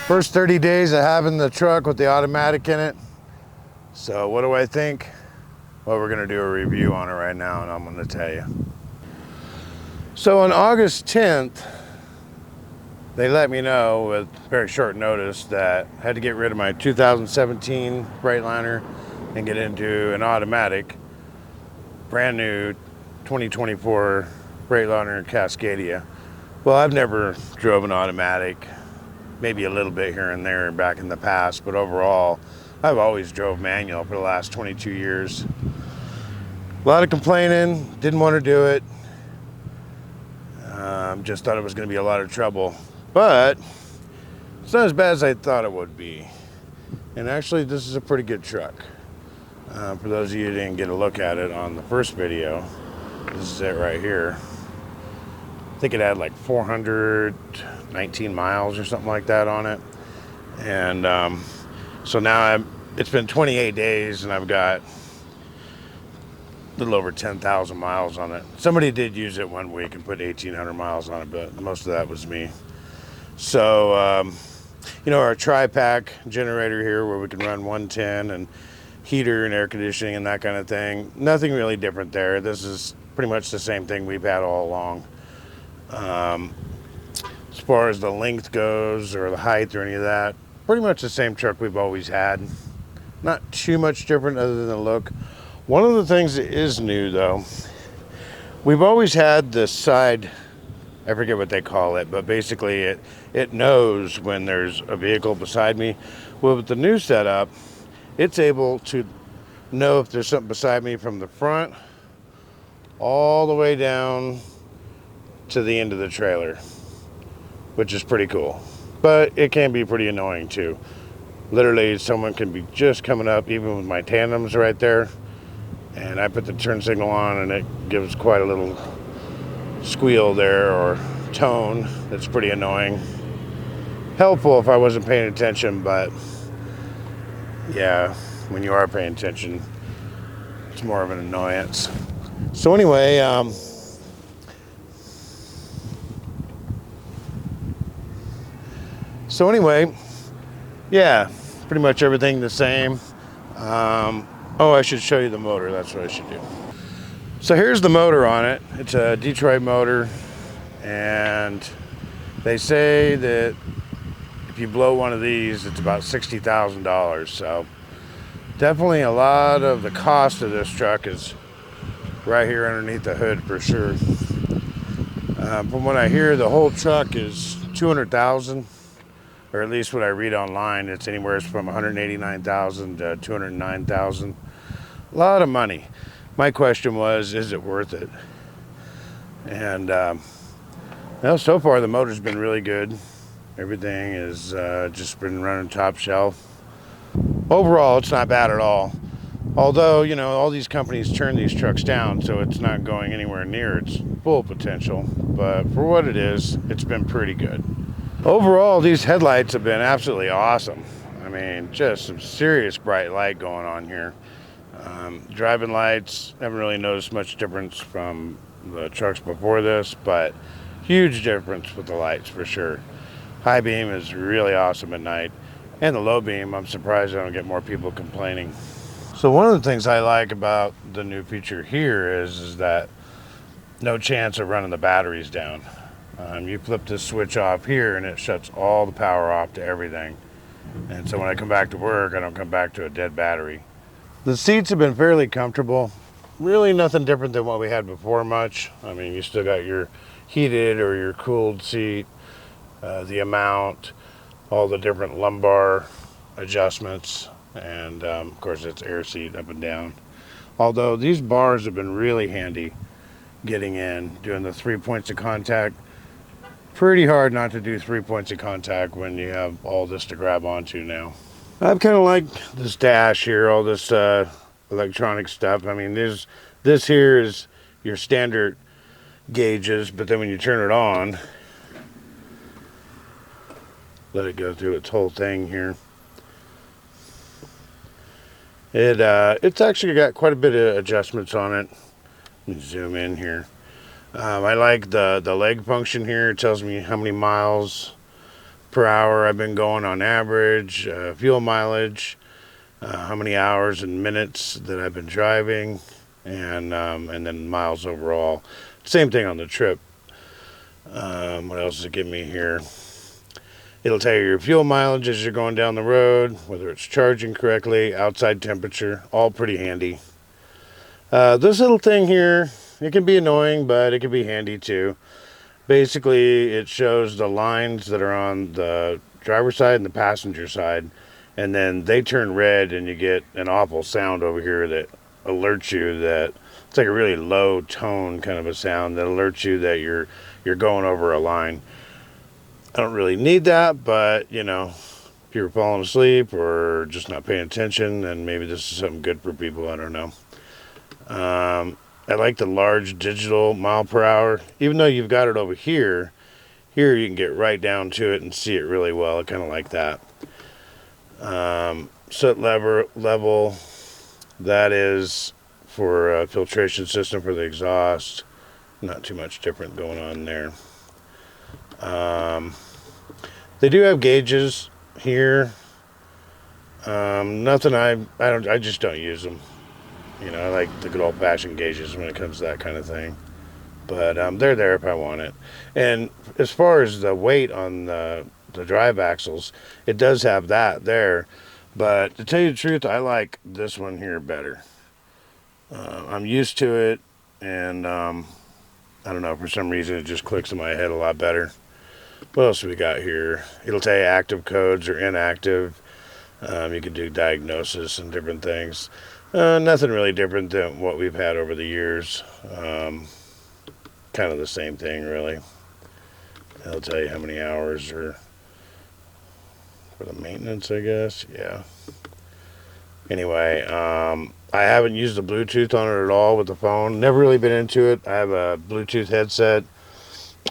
First 30 days of having the truck with the automatic in it. So what do I think? Well, we're gonna do a review on it right now and I'm gonna tell you. So on August 10th, they let me know with very short notice that I had to get rid of my 2017 Freightliner and get into an automatic, brand new 2024 Freightliner Cascadia. Well, I've never drove an automatic, maybe a little bit here and there back in the past, but overall, I've always drove manual for the last 22 years. A lot of complaining, didn't want to do it. Just thought it was going to be a lot of trouble, but it's not as bad as I thought it would be. And actually, this is a pretty good truck. For those of you who didn't get a look at it on the first video, this is it right here. I think it had like 419 miles or something like that on it. And so now it's been 28 days and I've got a little over 10,000 miles on it. Somebody did use it one week and put 1,800 miles on it, but most of that was me. So, you know, our tri-pack generator here where we can run 110 and heater and air conditioning and that kind of thing. Nothing really different there. This is pretty much the same thing we've had all along. As far as the length goes or the height or any of that, pretty much the same truck we've always had. Not too much different other than the look. One of the things that is new though, we've always had the side, I forget what they call it, but basically it knows when there's a vehicle beside me. Well, with the new setup, it's able to know if there's something beside me from the front all the way down to the end of the trailer, which is pretty cool. But it can be pretty annoying too. Literally, someone can be just coming up, even with my tandems right there, and I put the turn signal on and it gives quite a little squeal there or tone that's pretty annoying. Helpful if I wasn't paying attention, but yeah, when you are paying attention, it's more of an annoyance. So anyway, yeah, pretty much everything the same. Oh, I should show you the motor. That's what I should do. So here's the motor on it. It's a Detroit motor, and they say that if you blow one of these, it's about $60,000. So definitely a lot of the cost of this truck is right here underneath the hood for sure. From what I hear, the whole truck is $200,000, or at least what I read online. It's anywhere from $189,000 to $209,000. A lot of money. My question was, is it worth it? And well, so far the motor's been really good. Everything is just been running top shelf. Overall, it's not bad at all. Although, you know, all these companies turn these trucks down, so it's not going anywhere near its full potential. But for what it is, it's been pretty good. Overall, these headlights have been absolutely awesome. I mean, just some serious bright light going on here. Driving lights, haven't really noticed much difference from the trucks before this, but huge difference with the lights for sure. High beam is really awesome at night, and the low beam, I'm surprised I don't get more people complaining. So one of the things I like about the new feature here is that no chance of running the batteries down. You flip this switch off here and it shuts all the power off to everything. And so when I come back to work, I don't come back to a dead battery. The seats have been fairly comfortable. Really nothing different than what we had before much. I mean, you still got your heated or your cooled seat, the amount, all the different lumbar adjustments, and of course it's air seat up and down. Although these bars have been really handy getting in, doing the 3 points of contact. Pretty hard not to do 3 points of contact when you have all this to grab onto now. I've kind of like this dash here, all this electronic stuff. I mean, this here is your standard gauges, but then when you turn it on, let it go through its whole thing here. It's actually got quite a bit of adjustments on it. Let me zoom in here. I like the leg function here. It tells me how many miles per hour I've been going on average, fuel mileage, how many hours and minutes that I've been driving, and then miles overall. Same thing on the trip. What else does it give me here? It'll tell you your fuel mileage as you're going down the road, whether it's charging correctly, outside temperature, all pretty handy. This little thing here, it can be annoying, but it can be handy too. Basically, it shows the lines that are on the driver's side and the passenger side, and then they turn red and you get an awful sound over here that alerts you that it's like a really low tone kind of a sound that alerts you that you're going over a line. I don't really need that, but you know, if you're falling asleep or just not paying attention, then maybe this is something good for people. I don't know. I like the large digital mile per hour. Even though you've got it over here you can get right down to it and see it really well. I kind of like that. Soot level, that is for a filtration system for the exhaust. Not too much different going on there. They do have gauges here. Nothing I just don't use them. You know, I like the good old-fashioned gauges when it comes to that kind of thing. But they're there if I want it. And as far as the weight on the drive axles, it does have that there. But to tell you the truth, I like this one here better. I'm used to it, and I don't know, for some reason it just clicks in my head a lot better. What else do we got here? It'll tell you active codes or inactive. You can do diagnosis and different things. Nothing really different than what we've had over the years. Kind of the same thing, really. It'll tell you how many hours are for the maintenance, I guess. Yeah. Anyway, I haven't used the Bluetooth on it at all with the phone. Never really been into it. I have a Bluetooth headset.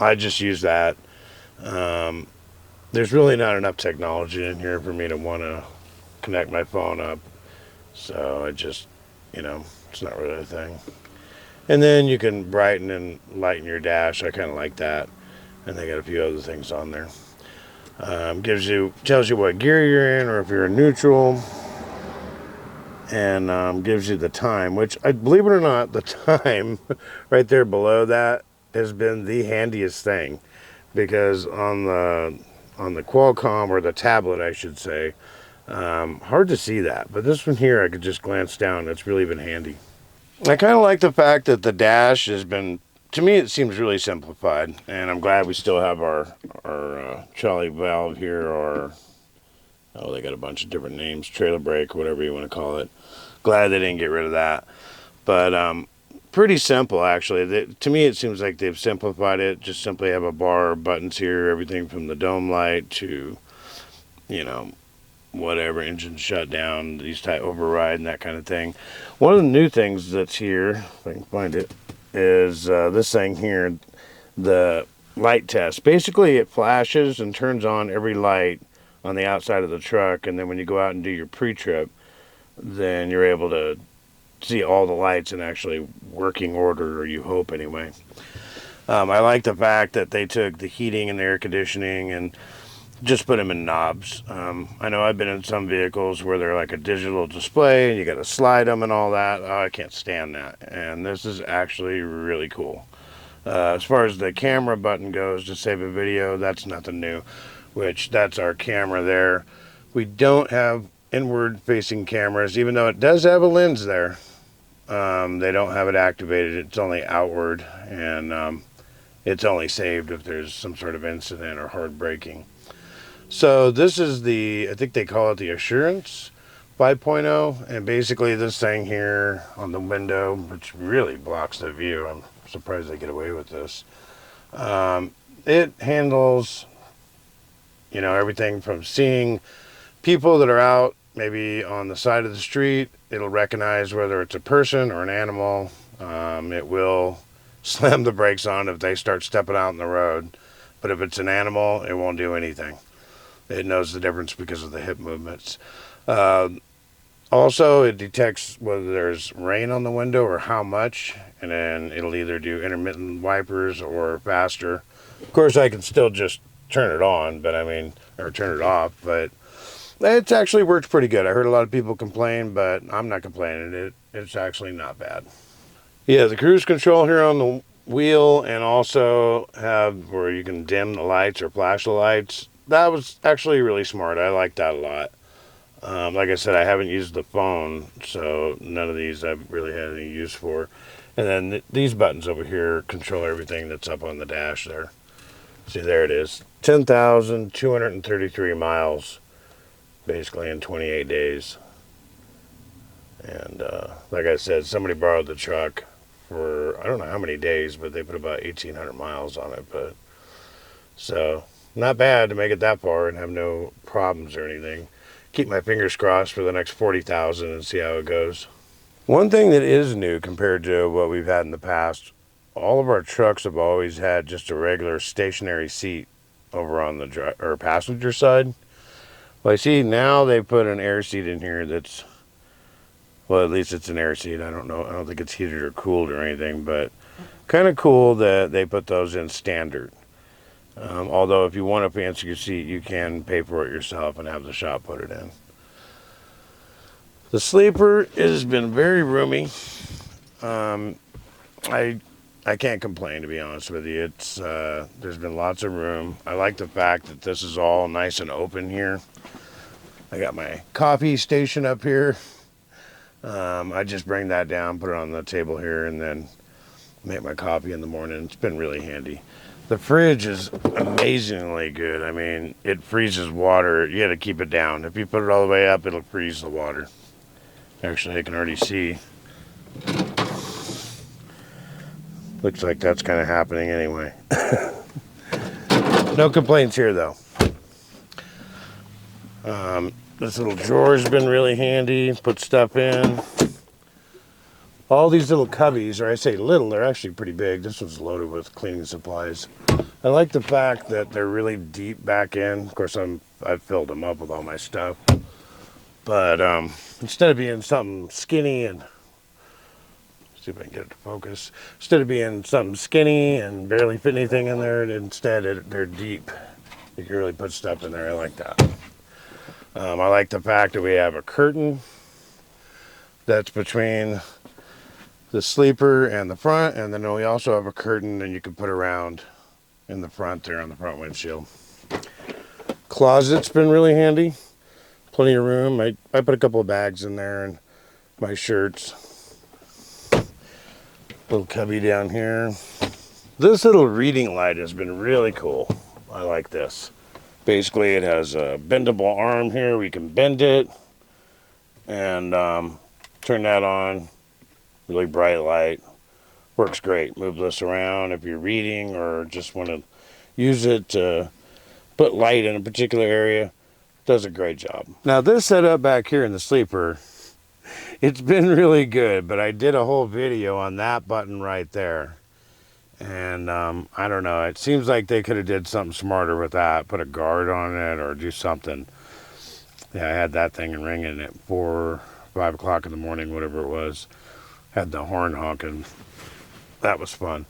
I just use that. There's really not enough technology in here for me to want to connect my phone up. So I just, you know, it's not really a thing. And then you can brighten and lighten your dash. I kind of like that. And they got a few other things on there. Tells you what gear you're in, or if you're in neutral. And gives you the time, which, I believe it or not, the time right there below that has been the handiest thing. Because on the Qualcomm, or the tablet I should say, hard to see that, but this one here I could just glance down. It's really been handy. I kind of like the fact that the dash has been, to me it seems really simplified, and I'm glad we still have our trolley valve here, or they got a bunch of different names, trailer brake, whatever you want to call it. Glad they didn't get rid of that. But pretty simple, actually. To me it seems like they've simplified it. Just simply have a bar, buttons here, everything from the dome light to, you know, whatever, engine shutdown, these type override and that kind of thing. One of the new things that's here, if I can find it, is this thing here, the light test. Basically it flashes and turns on every light on the outside of the truck, and then when you go out and do your pre-trip, then you're able to see all the lights in actually working order, or you hope anyway. I like the fact that they took the heating and the air conditioning and just put them in knobs. I know I've been in some vehicles where they're like a digital display and you got to slide them and all that. Oh, I can't stand that. And this is actually really cool. As far as the camera button goes to save a video, that's nothing new, which that's our camera there. We don't have inward facing cameras, even though it does have a lens there. They don't have it activated. It's only outward, and it's only saved if there's some sort of incident or hard braking. So this is I think they call it the Assurance 5.0, and basically this thing here on the window, which really blocks the view, I'm surprised they get away with this. It handles, you know, everything from seeing people that are out maybe on the side of the street. It'll recognize whether it's a person or an animal. It will slam the brakes on if they start stepping out in the road. But if it's an animal, it won't do anything. It knows the difference because of the hip movements. Also, it detects whether there's rain on the window or how much, and then it'll either do intermittent wipers or faster. Of course, I can still just turn it on, but I mean, or turn it off, but it's actually worked pretty good. I heard a lot of people complain, but I'm not complaining. It's actually not bad. Yeah, the cruise control here on the wheel, and also have where you can dim the lights or flash the lights. That was actually really smart. I like that a lot. Like I said, I haven't used the phone, so none of these I've really had any use for. And then these buttons over here control everything that's up on the dash there. See, there it is. 10,233 miles, basically in 28 days. And like I said, somebody borrowed the truck for, I don't know how many days, but they put about 1,800 miles on it. But so, not bad to make it that far and have no problems or anything. Keep my fingers crossed for the next 40,000 and see how it goes. One thing that is new compared to what we've had in the past, all of our trucks have always had just a regular stationary seat over on the passenger side. Well, I see now they put an air seat in here that's, well, at least it's an air seat. I don't know. I don't think it's heated or cooled or anything, but kind of cool that they put those in standard. Although if you want a fancier seat, you can pay for it yourself and have the shop put it in. The sleeper has been very roomy. I can't complain, to be honest with you. It's there's been lots of room. I like the fact that this is all nice and open here. I got my coffee station up here. I just bring that down, put it on the table here, and then make my coffee in the morning. It's been really handy. The fridge is amazingly good. I mean, it freezes water. You got to keep it down. If you put it all the way up, it'll freeze the water. Actually, I can already see. Looks like that's kind of happening anyway. No complaints here, though. This little drawer's been really handy. Put stuff in. All these little cubbies, or I say little, they're actually pretty big. This one's loaded with cleaning supplies. I like the fact that they're really deep back in. Of course, I've filled them up with all my stuff. But instead of being something skinny and, see if I can get it to focus. Instead of being something skinny and barely fit anything in there, instead they're deep. You can really put stuff in there. I like that. I like the fact that we have a curtain that's between the sleeper and the front, and then we also have a curtain that you can put around in the front there on the front windshield. Closet's been really handy. Plenty of room. I put a couple of bags in there and my shirts. Little cubby down here. This little reading light has been really cool. I like this. Basically, it has a bendable arm here. We can bend it and turn that on. Really bright light. Works great. Move this around if you're reading or just want to use it to put light in a particular area. Does a great job. Now this setup back here in the sleeper, it's been really good, but I did a whole video on that button right there. And I don't know, it seems like they could have did something smarter with that. Put a guard on it or do something. Yeah, I had that thing ringing at 4, 5 o'clock in the morning, whatever it was. Had the horn honking. That was fun.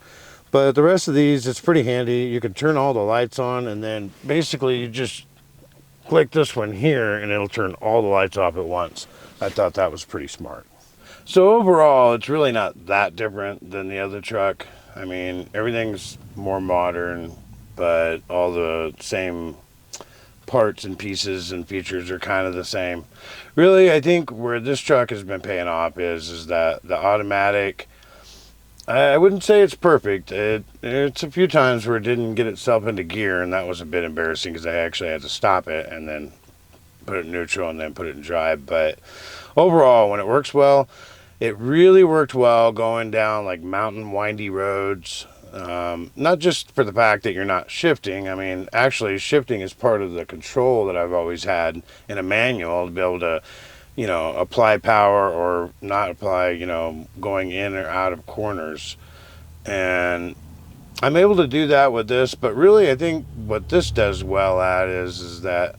But the rest of these, it's pretty handy. You can turn all the lights on, and then basically you just click this one here and it'll turn all the lights off at once. I thought that was pretty smart. So overall, it's really not that different than the other truck. I mean, everything's more modern, but all the same parts and pieces and features are kind of the same. Really, I think where this truck has been paying off is that the automatic, I wouldn't say it's perfect. It's a few times where it didn't get itself into gear, and that was a bit embarrassing because I actually had to stop it and then put it in neutral and then put it in drive. But overall, when it works well, it really worked well going down like mountain windy roads. Not just for the fact that you're not shifting. I mean, actually shifting is part of the control that I've always had in a manual to be able to, you know, apply power or not apply, you know, going in or out of corners. And I'm able to do that with this, but really I think what this does well at is that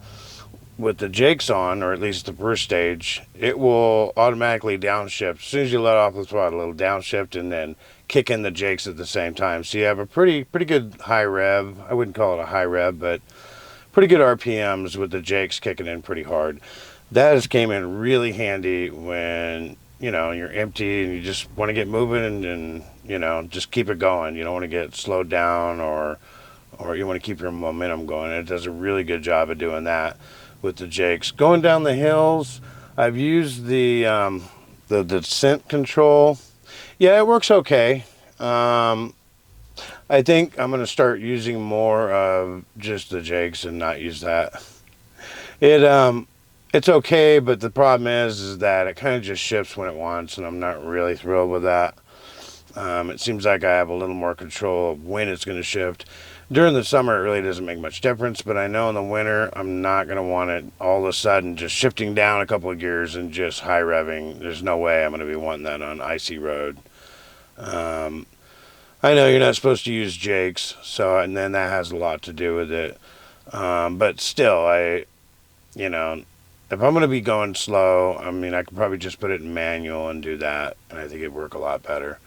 with the jakes on, or at least the first stage, it will automatically downshift. As soon as you let off the throttle, it'll downshift and then kick in the jakes at the same time. So you have a pretty good high rev. I wouldn't call it a high rev, but pretty good RPMs with the jakes kicking in pretty hard. That has came in really handy when, you know, you're empty and you just want to get moving and you know, just keep it going. You don't want to get slowed down, or you want to keep your momentum going. It does a really good job of doing that with the jakes. Going down the hills, I've used the descent control. Yeah, it works okay. I think I'm going to start using more of just the jakes and not use that. It it's okay, but the problem is that it kind of just shifts when it wants, and I'm not really thrilled with that. It seems like I have a little more control of when it's going to shift. During the summer, it really doesn't make much difference, but I know in the winter, I'm not going to want it all of a sudden just shifting down a couple of gears and just high revving. There's no way I'm going to be wanting that on icy road. I know you're not supposed to use jakes, so, and then that has a lot to do with it. But still, you know, if I'm going to be going slow, I mean, I could probably just put it in manual and do that, and I think it'd work a lot better.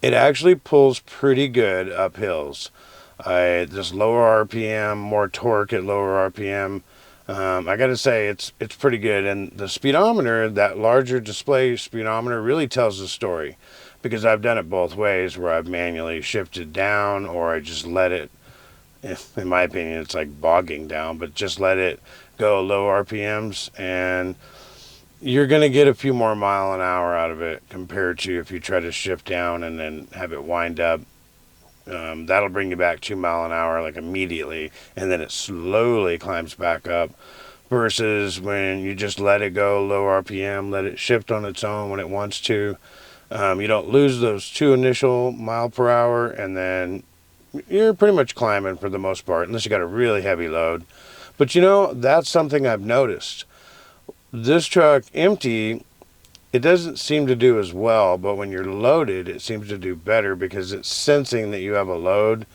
It actually pulls pretty good up hills. Just lower RPM, more torque at lower RPM. I got to say, it's pretty good. And the speedometer, that larger display speedometer, really tells the story, because I've done it both ways, where I've manually shifted down, or I just let it, in my opinion, it's like bogging down, but just let it go low RPMs, and you're going to get a few more mile an hour out of it compared to if you try to shift down and then have it wind up. That'll bring you back 2 mile an hour like immediately, and then it slowly climbs back up, versus when you just let it go low RPM, let it shift on its own when it wants to. You don't lose those 2 initial mile per hour, and then you're pretty much climbing for the most part, unless you got a really heavy load. But you know, that's something I've noticed. This truck empty, it doesn't seem to do as well, but when you're loaded, it seems to do better, because it's sensing that you have a load,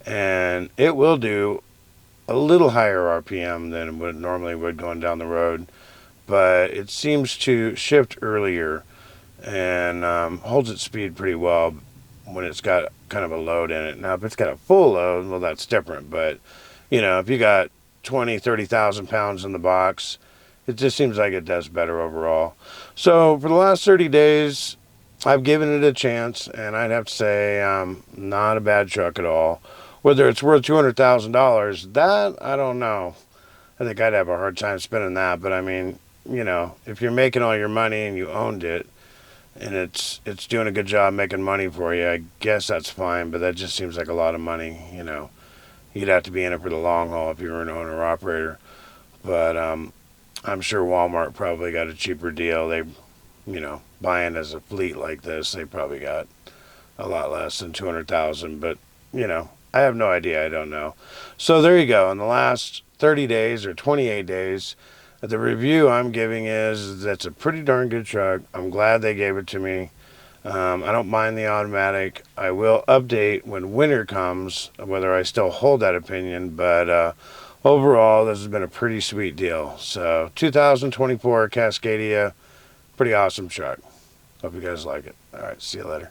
and it will do a little higher RPM than it would normally would going down the road, but it seems to shift earlier and holds its speed pretty well when it's got kind of a load in it. Now, if it's got a full load, well, that's different, but you know, if you got 20,000-30,000 pounds in the box, it just seems like it does better overall. So for the last 30 days, I've given it a chance, and I'd have to say not a bad truck at all. Whether it's worth $200,000, that, I don't know. I think I'd have a hard time spending that, but I mean, you know, if you're making all your money and you owned it, and it's doing a good job making money for you, I guess that's fine, but that just seems like a lot of money, you know. You'd have to be in it for the long haul if you were an owner-operator. But I'm sure Walmart probably got a cheaper deal. They, you know, buying as a fleet like this, they probably got a lot less than 200,000. But, you know, I have no idea. I don't know. So there you go. In the last 30 days or 28 days, the review I'm giving is that's a pretty darn good truck. I'm glad they gave it to me. I don't mind the automatic. I will update when winter comes, whether I still hold that opinion, but overall, this has been a pretty sweet deal. So 2024 Cascadia, pretty awesome truck. Hope you guys like it. All right, see you later.